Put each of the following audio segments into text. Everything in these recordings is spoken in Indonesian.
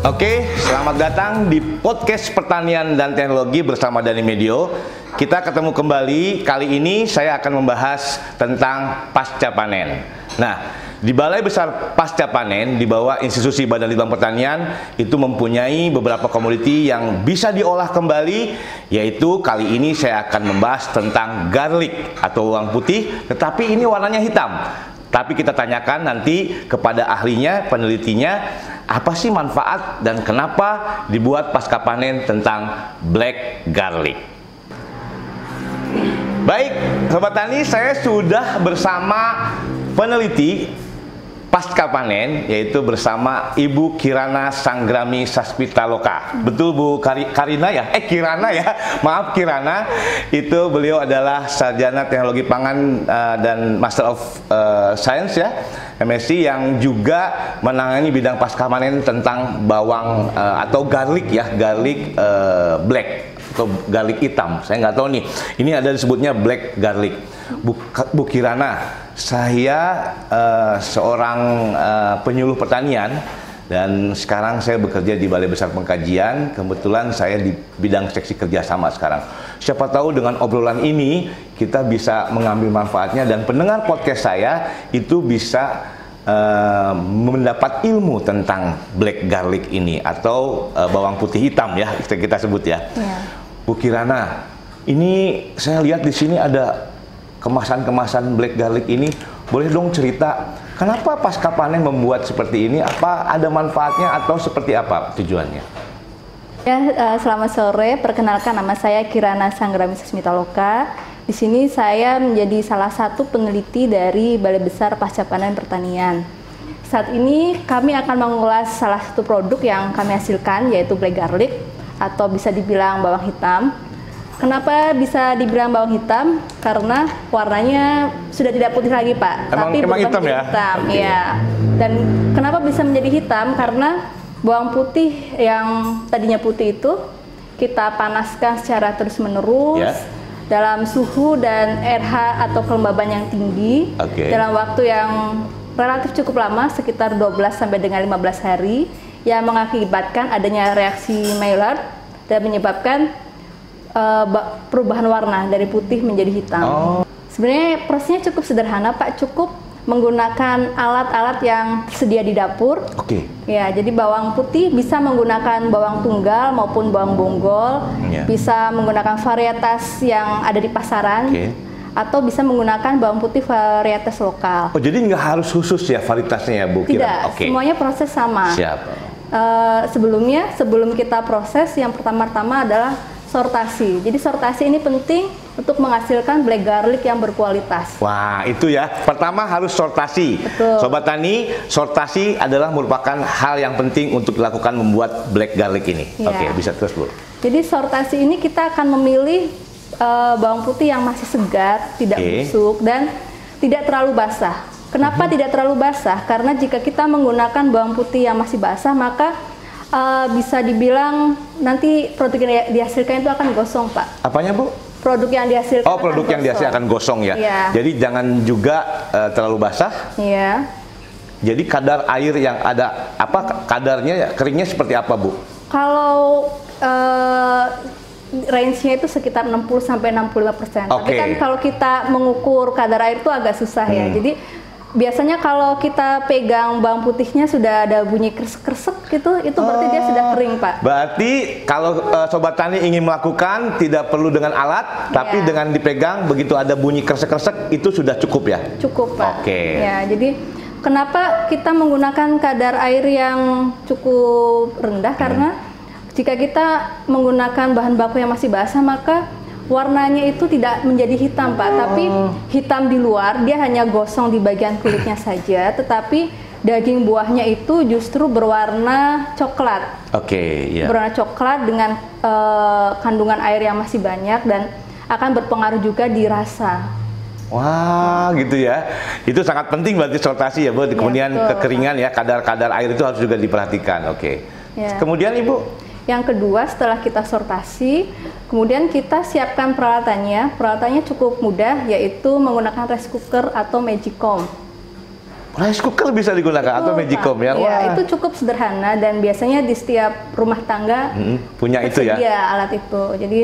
Oke, selamat datang di podcast pertanian dan teknologi bersama Dani Medio. Kita ketemu kembali, kali ini saya akan membahas tentang pasca panen. Nah, di Balai Besar Pasca Panen di bawah institusi Badan Litbang Pertanian itu mempunyai beberapa komoditi yang bisa diolah kembali, yaitu kali ini saya akan membahas tentang garlic atau bawang putih, tetapi ini warnanya hitam. Tapi kita tanyakan nanti kepada ahlinya, penelitinya, apa sih manfaat dan kenapa dibuat pasca panen tentang black garlic. Baik, Sobat Tani, saya sudah bersama peneliti pasca panen, yaitu bersama Ibu Kirana Sanggrami Saspitaloka. Betul Bu Karina ya? Kirana ya? Maaf Kirana. Itu beliau adalah Sarjana Teknologi Pangan dan Master of Science ya, MSc, yang juga menangani bidang pasca panen tentang bawang atau garlic ya, garlic black atau garlic hitam. Saya nggak tahu nih, ini ada disebutnya black garlic. Bu Kirana, saya seorang penyuluh pertanian dan sekarang saya bekerja di Balai Besar Pengkajian. Kebetulan saya di bidang seksi kerjasama sekarang. Siapa tahu dengan obrolan ini kita bisa mengambil manfaatnya dan pendengar podcast saya itu bisa mendapat ilmu tentang black garlic ini atau bawang putih hitam ya, kita sebut ya. Bu Kirana, ini saya lihat di sini ada kemasan-kemasan black garlic ini. Boleh dong cerita kenapa pasca panen membuat seperti ini? Apa ada manfaatnya atau seperti apa tujuannya? Ya, selamat sore. Perkenalkan, nama saya Kirana Sanggrami Saspitaloka. Di sini saya menjadi salah satu peneliti dari Balai Besar Pasca Panen Pertanian. Saat ini kami akan mengulas salah satu produk yang kami hasilkan, yaitu black garlic atau bisa dibilang bawang hitam. Kenapa bisa dibilang bawang hitam? Karena warnanya sudah tidak putih lagi, Pak. Emang hitam ya? Hitam, ya. Dan kenapa bisa menjadi hitam? Karena bawang putih yang tadinya putih itu kita panaskan secara terus-menerus dalam suhu dan RH atau kelembaban yang tinggi dalam waktu yang relatif cukup lama, sekitar 12 sampai dengan 15 hari, yang mengakibatkan adanya reaksi Maillard dan menyebabkan perubahan warna dari putih menjadi hitam. Sebenarnya prosesnya cukup sederhana, Pak. Cukup menggunakan alat-alat yang tersedia di dapur. Ya, jadi bawang putih bisa menggunakan bawang tunggal maupun bawang bonggol, bisa menggunakan varietas yang ada di pasaran, atau bisa menggunakan bawang putih varietas lokal. Oh, jadi nggak harus khusus ya varietasnya ya, Bu Kirana? Tidak, semuanya proses sama. Siap. Sebelum kita proses, yang pertama-tama adalah sortasi. Jadi sortasi ini penting untuk menghasilkan black garlic yang berkualitas. Wah, itu ya. Pertama harus sortasi. Betul. Sobat Tani, sortasi adalah merupakan hal yang penting untuk dilakukan membuat black garlic ini. Oke, bisa terus, Bu. Jadi sortasi ini kita akan memilih bawang putih yang masih segar, tidak busuk, dan tidak terlalu basah. Kenapa tidak terlalu basah? Karena jika kita menggunakan bawang putih yang masih basah, maka bisa dibilang nanti produk yang dihasilkan itu akan gosong, Pak. Apanya, Bu? Produk yang dihasilkan. Oh, produk yang dihasilkan akan gosong ya. Jadi jangan juga terlalu basah. Iya. Jadi kadar air yang ada, apa kadarnya, keringnya seperti apa, Bu? Kalau range-nya itu sekitar 60 sampai 65%. Tapi kan kalau kita mengukur kadar air itu agak susah ya. Jadi biasanya kalau kita pegang bawang putihnya sudah ada bunyi kresek-kresek gitu, itu berarti dia sudah kering, Pak. Berarti kalau Sobat Tani ingin melakukan, tidak perlu dengan alat, tapi dengan dipegang, begitu ada bunyi kresek-kresek, itu sudah cukup ya? Cukup, Pak. Ya, jadi kenapa kita menggunakan kadar air yang cukup rendah? Karena jika kita menggunakan bahan baku yang masih basah, maka warnanya itu tidak menjadi hitam, Pak, tapi hitam di luar, dia hanya gosong di bagian kulitnya saja, tetapi daging buahnya itu justru berwarna coklat. Berwarna coklat dengan kandungan air yang masih banyak dan akan berpengaruh juga di rasa. Wah, gitu ya. Itu sangat penting berarti sortasi ya, Bu. Kemudian kekeringan ya, kadar-kadar air itu harus juga diperhatikan. Kemudian, Ibu? Yang kedua, setelah kita sortasi, kemudian kita siapkan peralatannya. Peralatannya cukup mudah, yaitu menggunakan rice cooker atau magicom. Rice cooker bisa digunakan atau Magicom ya? Iya, itu cukup sederhana dan biasanya di setiap rumah tangga punya itu ya? Iya, alat itu. Jadi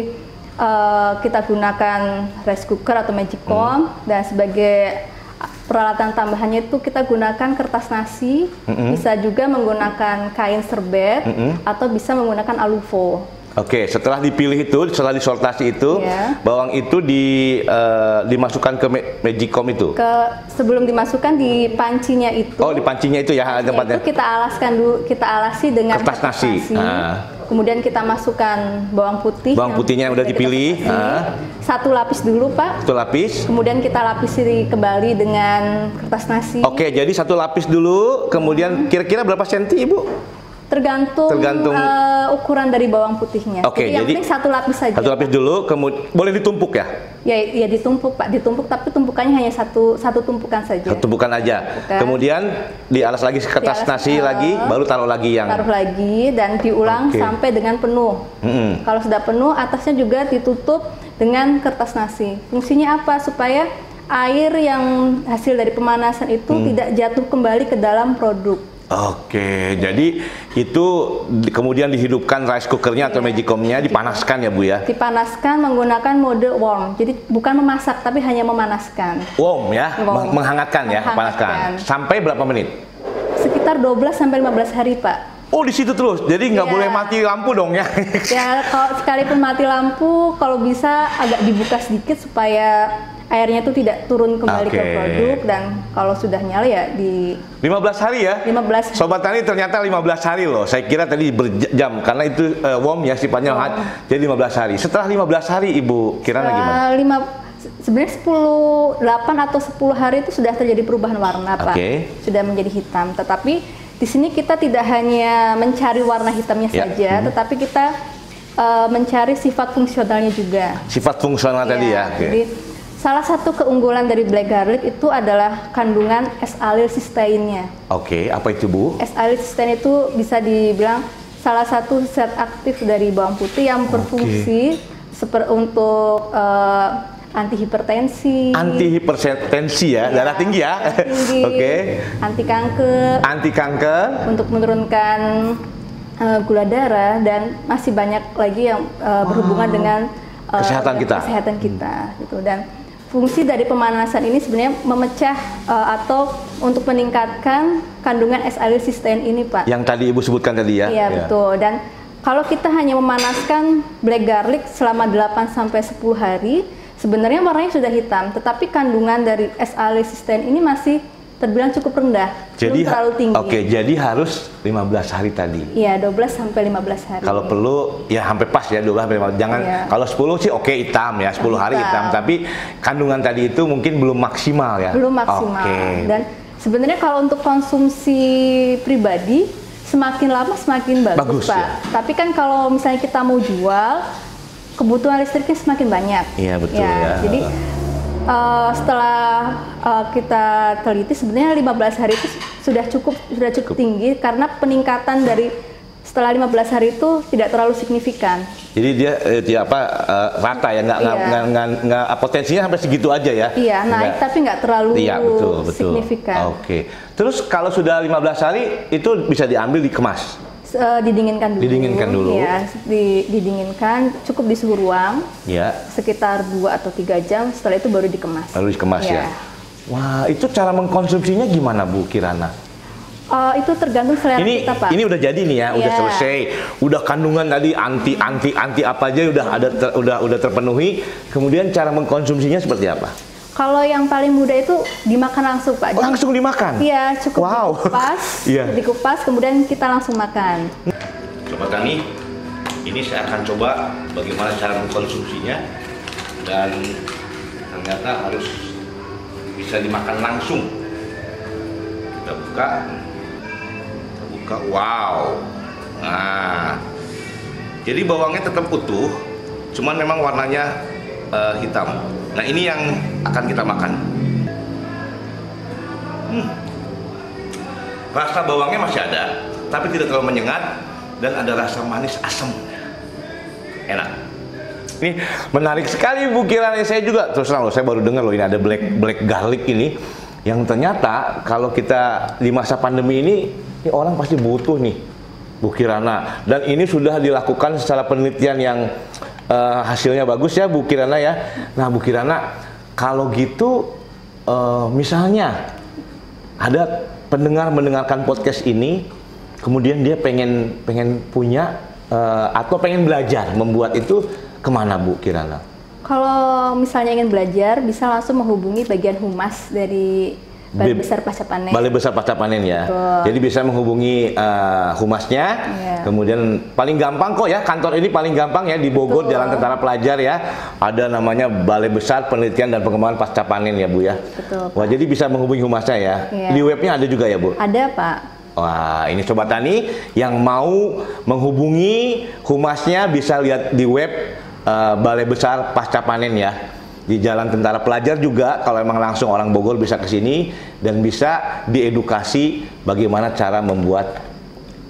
kita gunakan rice cooker atau Magicom dan sebagai peralatan tambahannya itu kita gunakan kertas nasi, bisa juga menggunakan kain serbet atau bisa menggunakan aluvo. Oke, setelah dipilih itu, setelah disortasi itu, bawang itu dimasukkan ke Magicom itu. Sebelum dimasukkan di pancinya itu. Oh, di pancinya itu ya tempatnya. Itu kita alaskan dulu, kita alasi dengan kertas nasi. Kemudian kita masukkan bawang putih. Bawang putihnya yang udah dipilih. Satu lapis dulu, Pak. Satu lapis. Kemudian kita lapisi kembali dengan kertas nasi. Oke, jadi satu lapis dulu, kemudian kira-kira berapa senti, Ibu? Tergantung ukuran dari bawang putihnya. Oke, jadi yang penting satu lapis saja. Satu lapis dulu, kemudian boleh ditumpuk ya? Ya ditumpuk, Pak. Ditumpuk, tapi tumpukannya hanya satu tumpukan saja. Satu tumpukan aja. Kemudian dialas lagi kertas nasi lagi, baru taruh lagi yang. Taruh lagi dan diulang sampai dengan penuh. Kalau sudah penuh, atasnya juga ditutup dengan kertas nasi. Fungsinya apa? Supaya air yang hasil dari pemanasan itu tidak jatuh kembali ke dalam produk. Oke, jadi itu kemudian dihidupkan rice cookernya atau Magicomnya, dipanaskan ya Bu ya? Dipanaskan menggunakan mode warm, jadi bukan memasak tapi hanya memanaskan. Warm ya, menghangatkan ya, panaskan. Sampai berapa menit? Sekitar 12-15 hari Pak. Oh di situ terus, jadi nggak boleh mati lampu dong ya? Ya kalau sekalipun mati lampu, kalau bisa agak dibuka sedikit supaya airnya itu tidak turun kembali ke produk, dan kalau sudah nyala ya di 15 hari ya? 15 hari. Sobat Tani ternyata 15 hari loh. Saya kira tadi berjam karena itu warm ya sifatnya jadi 15 hari. Setelah 15 hari Ibu Kirana gimana? Sebenarnya 8 atau 10 hari itu sudah terjadi perubahan warna Pak. Sudah menjadi hitam. Tetapi di sini kita tidak hanya mencari warna hitamnya saja, tetapi kita mencari sifat fungsionalnya juga. Sifat fungsional tadi ya. Jadi salah satu keunggulan dari black garlic itu adalah kandungan S-alilcysteinnya. Oke, apa itu Bu? S-alilcysteine itu bisa dibilang salah satu zat aktif dari bawang putih yang berfungsi untuk anti-hipertensi. Anti-hipertensi ya, darah tinggi ya. Oke. Anti-kanker. Anti-kanker. Untuk menurunkan gula darah dan masih banyak lagi yang berhubungan dengan kesehatan kita gitu. Dan fungsi dari pemanasan ini sebenarnya memecah atau untuk meningkatkan kandungan S-alilcysteine ini Pak. Yang tadi Ibu sebutkan tadi ya? Iya betul. Dan kalau kita hanya memanaskan black garlic selama 8-10 hari, sebenarnya warnanya sudah hitam, tetapi kandungan dari S-alilcysteine ini masih terbilang cukup rendah, belum terlalu tinggi. Oke, jadi harus 15 hari tadi. Iya, 12-15 hari. Kalau perlu ya hampir pas ya 12-15. Jangan kalau 10 sih hitam ya, 10 hari hitam, tapi kandungan tadi itu mungkin belum maksimal ya. Belum maksimal. Dan sebenarnya kalau untuk konsumsi pribadi semakin lama semakin bagus Pak. Ya? Tapi kan kalau misalnya kita mau jual, kebutuhan listriknya semakin banyak. Iya, betul ya. Jadi setelah kita teliti sebenarnya 15 hari itu sudah cukup tinggi karena peningkatan dari setelah 15 hari itu tidak terlalu signifikan. Jadi dia rata ya, nggak potensinya sampai segitu aja ya? Iya, naik tapi nggak terlalu signifikan. Oke. Terus kalau sudah 15 hari itu bisa diambil dikemas? Didinginkan dulu. Didinginkan dulu. Ya, didinginkan cukup di suhu ruang. Ya. Sekitar 2 atau 3 jam, setelah itu baru dikemas. Baru dikemas ya. Wah, itu cara mengkonsumsinya gimana Bu Kirana? Itu tergantung selera kita Pak. Ini udah jadi nih ya, udah selesai. Udah kandungan tadi anti apa aja udah terpenuhi. Kemudian cara mengkonsumsinya seperti apa? Kalau yang paling mudah itu dimakan langsung Pak. Langsung dimakan? Iya, cukup dikupas, kemudian kita langsung makan. Sobat Tani, ini saya akan coba bagaimana cara mengkonsumsinya, dan ternyata harus bisa dimakan langsung. Kita buka, wow. Nah, jadi bawangnya tetap utuh, cuman memang warnanya hitam. Nah ini yang akan kita makan. Rasa bawangnya masih ada, tapi tidak terlalu menyengat, dan ada rasa manis asam. Enak. Ini menarik sekali Bu Kirana. Saya juga terus terang loh, saya baru dengar loh ini ada black garlic ini. yang ternyata kalau kita di masa pandemi ini orang pasti butuh nih Bu Kirana, dan ini sudah dilakukan secara penelitian yang hasilnya bagus ya Bu Kirana ya. Nah Bu Kirana, kalau gitu misalnya ada pendengar mendengarkan podcast ini, kemudian dia pengen punya atau pengen belajar membuat itu, kemana Bu Kirana? Kalau misalnya ingin belajar, bisa langsung menghubungi bagian humas dari Balai Besar Pasca Panen. Balai Besar Pasca Panen ya. Betul. Jadi bisa menghubungi humasnya. Kemudian paling gampang kok ya, kantor ini paling gampang ya di Bogor. Betul. Jalan Tentara Pelajar ya. Ada namanya Balai Besar Penelitian dan Pengembangan Pasca Panen ya Bu ya. Betul, Pak. Wah, jadi bisa menghubungi humasnya ya. Di webnya ada juga ya Bu? Ada Pak. Wah, ini Sobat Tani yang mau menghubungi humasnya bisa lihat di web Balai Besar Pasca Panen ya. Di Jalan Tentara Pelajar juga, kalau emang langsung orang Bogor bisa ke sini dan bisa diedukasi bagaimana cara membuat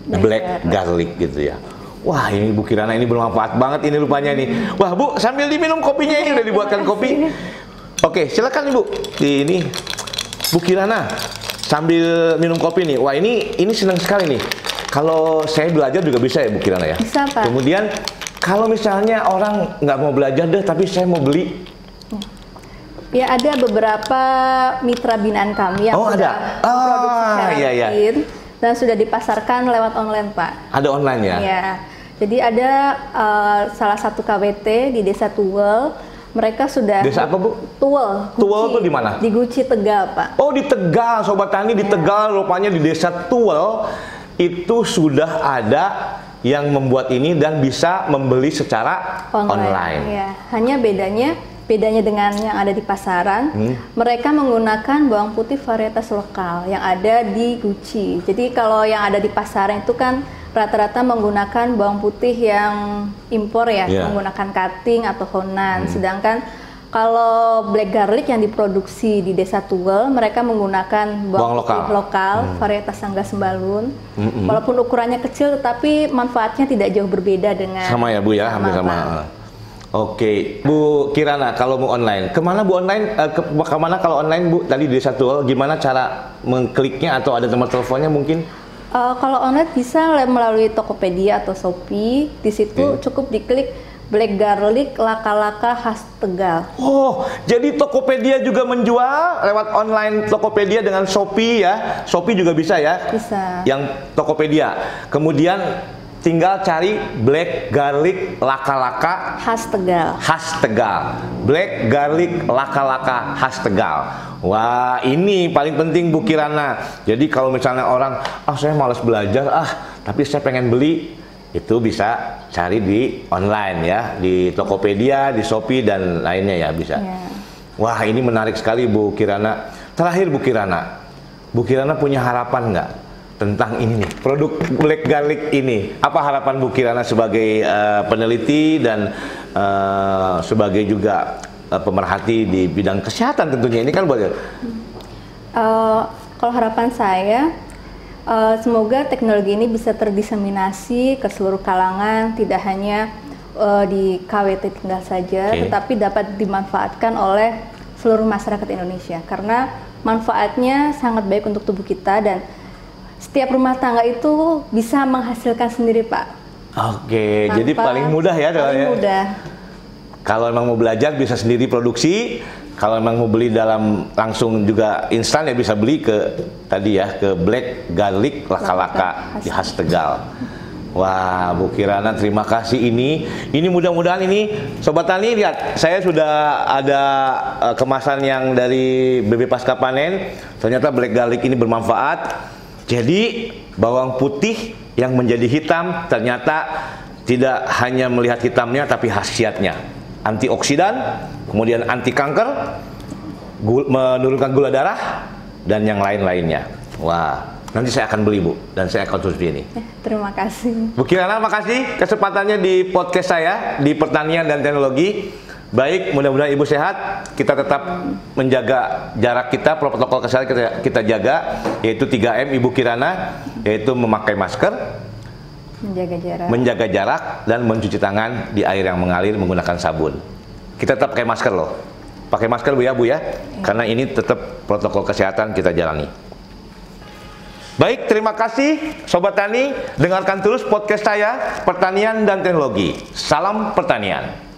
black garlic gitu ya. Wah, ini Bu Kirana ini bermanfaat banget ini rupanya nih. Wah Bu, sambil diminum kopinya, ini udah dibuatkan kopi. Oke, silakan Ibu. Ini Bu Kirana sambil minum kopi nih. Wah, ini senang sekali nih. Kalau saya belajar juga bisa ya Bu Kirana ya. Bisa Pak. Kemudian kalau misalnya orang nggak mau belajar deh, tapi saya mau beli. Ya, ada beberapa mitra binaan kami yang sudah produksi secara rutin dan sudah dipasarkan lewat online Pak. Ada online ya? Ya. Jadi ada salah satu KWT di Desa Tuwel. Mereka sudah. Desa apa Bu? Tuwel. Tuwel itu di mana? Di Guci, Tegal Pak. Oh, di Tegal, Sobat Tani, di Tegal. Rupanya di Desa Tuwel itu sudah ada yang membuat ini dan bisa membeli secara online. Ya, hanya bedanya dengan yang ada di pasaran, mereka menggunakan bawang putih varietas lokal yang ada di Guci. Jadi kalau yang ada di pasaran itu kan rata-rata menggunakan bawang putih yang impor ya, menggunakan cutting atau Honan. Sedangkan kalau black garlic yang diproduksi di Desa Tuwel, mereka menggunakan bawang putih lokal varietas Sangga Sembalun. Walaupun ukurannya kecil, tetapi manfaatnya tidak jauh berbeda dengan sama ya Bu ya, hampir sama. Oke, Bu Kirana, kalau mau online, kemana Bu online? Kemana kalau online Bu? Tadi di Desa Tuwel, gimana cara mengkliknya atau ada nomor teleponnya mungkin? Kalau online bisa melalui Tokopedia atau Shopee. Di situ cukup diklik black garlic laka-laka khas Tegal. Oh, jadi Tokopedia juga menjual lewat online Tokopedia dengan Shopee ya? Shopee juga bisa ya? Bisa. Yang Tokopedia. Kemudian tinggal cari black garlic laka-laka khas Tegal. Khas Tegal. Black garlic laka-laka khas Tegal. Wah, ini paling penting Bu Kirana. Jadi kalau misalnya orang, saya malas belajar tapi saya pengen beli, itu bisa cari di online ya, di Tokopedia, di Shopee dan lainnya ya bisa. Wah, ini menarik sekali Bu Kirana. Terakhir Bu Kirana punya harapan nggak tentang ini nih, produk black garlic ini? Apa harapan Bu Kirana sebagai peneliti dan sebagai juga pemerhati di bidang kesehatan tentunya ini kan buat kalau harapan saya semoga teknologi ini bisa terdiseminasi ke seluruh kalangan, tidak hanya di KWT Tegal saja, tetapi dapat dimanfaatkan oleh seluruh masyarakat Indonesia karena manfaatnya sangat baik untuk tubuh kita dan setiap rumah tangga itu bisa menghasilkan sendiri Pak. Oke, jadi paling mudah ya. Paling mudah. Kalau memang mau belajar bisa sendiri produksi. Kalau memang mau beli dalam langsung juga instan ya bisa beli ke tadi ya, ke black garlic laka-laka di khas Tegal. Wah, Bu Kirana terima kasih ini mudah-mudahan ini Sobat Tani lihat, saya sudah ada kemasan yang dari BB Pasca Panen. Ternyata black garlic ini bermanfaat. Jadi bawang putih yang menjadi hitam ternyata tidak hanya melihat hitamnya tapi khasiatnya. Antioksidan, kemudian anti kanker, menurunkan gula darah, dan yang lain-lainnya. Wah, nanti saya akan beli Bu, dan saya akan konsumsi ini. Terima kasih. Bu Kirana, makasih kesempatannya di podcast saya di Pertanian dan Teknologi. Baik, mudah-mudahan Ibu sehat. Kita tetap menjaga jarak kita, protokol kesehatan kita jaga, yaitu 3M Ibu Kirana, yaitu memakai masker, menjaga jarak, dan mencuci tangan di air yang mengalir menggunakan sabun. Kita tetap pakai masker loh. Pakai masker Bu ya, karena ini tetap protokol kesehatan kita jalani. Baik, terima kasih Sobat Tani. Dengarkan terus podcast saya, Pertanian dan Teknologi. Salam pertanian.